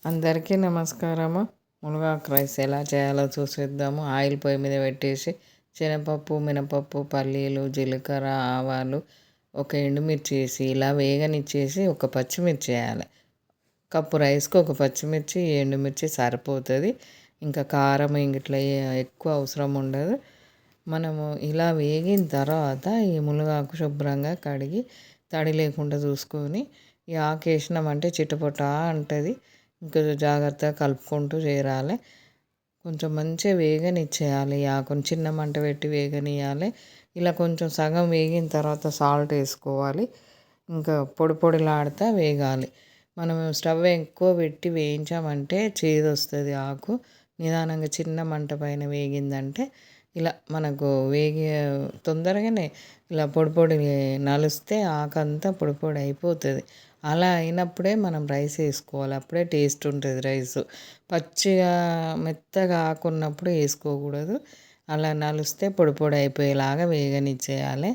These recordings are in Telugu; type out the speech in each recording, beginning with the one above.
అందరికీ నమస్కారము. మునగాకు రైస్ ఎలా చేయాలో చూసేద్దాము. ఆయిల్ పొయ్యి మీద పెట్టేసి శనగపప్పు, మినపప్పు, పల్లీలు, జీలకర్ర, ఆవాలు, ఒక ఎండుమిర్చి వేసి ఇలా వేగనిచ్చేసి ఒక పచ్చిమిర్చి వేయాలి. కప్పు రైస్కి ఒక పచ్చిమిర్చి, ఎండుమిర్చి సరిపోతుంది. ఇంకా కారం ఇట్లా ఎక్కువ అవసరం ఉండదు. మనము ఇలా వేగిన తర్వాత ఈ మునగాకు శుభ్రంగా కడిగి తడి లేకుండా చూసుకొని ఈ ఆకు వేసినామంటే చిటపట అంటుంది. ఇంకా జాగ్రత్తగా కలుపుకుంటూ చేరాలి. కొంచెం మంచిగా వేగనిచ్చేయాలి. ఆకుని చిన్న మంట పెట్టి వేగనియాలి. ఇలా కొంచెం సగం వేగిన తర్వాత సాల్ట్ వేసుకోవాలి. ఇంకా పొడి పొడిలాడుతూ వేగాలి. మనం స్టవ్ ఎక్కువ పెట్టి వేయించామంటే చేదు వస్తుంది. ఆకు నిదానంగా చిన్న మంట పైన వేగిందంటే ఇలా మనకు తొందరగానే ఇలా పొడి పొడి నలిస్తే ఆకంతా పొడి పొడి అయిపోతుంది. అలా అయినప్పుడే మనం రైస్ వేసుకోవాలి. అప్పుడే టేస్ట్ ఉంటుంది రైస్. పచ్చిగా మెత్తగా ఆకున్నప్పుడు వేసుకోకూడదు. అలా నలిస్తే పొడి పొడి అయిపోయేలాగా వేగనిచ్చేయాలి.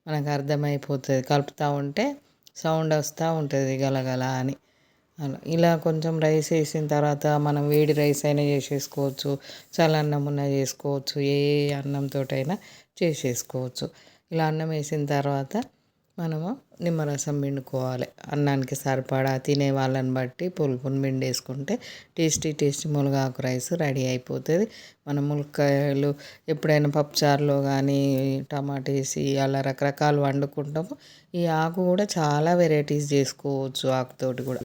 మనకు అర్థమైపోతుంది. కలుపుతూ ఉంటే సౌండ్ వస్తూ ఉంటుంది గలగల అని. అలా ఇలా కొంచెం రైస్ వేసిన తర్వాత మనం వేడి రైస్ అయినా చేసేసుకోవచ్చు, చల్లన్నం ఉన్న చేసుకోవచ్చు, ఏ అన్నంతోటైనా చేసేసుకోవచ్చు. ఇలా అన్నం వేసిన తర్వాత మనము నిమ్మరసం పిండుకోవాలి. అన్నానికి సరిపడా తినే వాళ్ళని బట్టి పులుపుని పిండేసుకుంటే టేస్టీ మునగాకు రైస్ రెడీ అయిపోతుంది. మన ములక్కాయలు ఎప్పుడైనా పప్పుచారులో కానీ టమాటా వేసి అలా రకరకాలు వండుకుంటాము. ఈ ఆకు కూడా చాలా వెరైటీస్ చేసుకోవచ్చు ఆకుతోటి కూడా.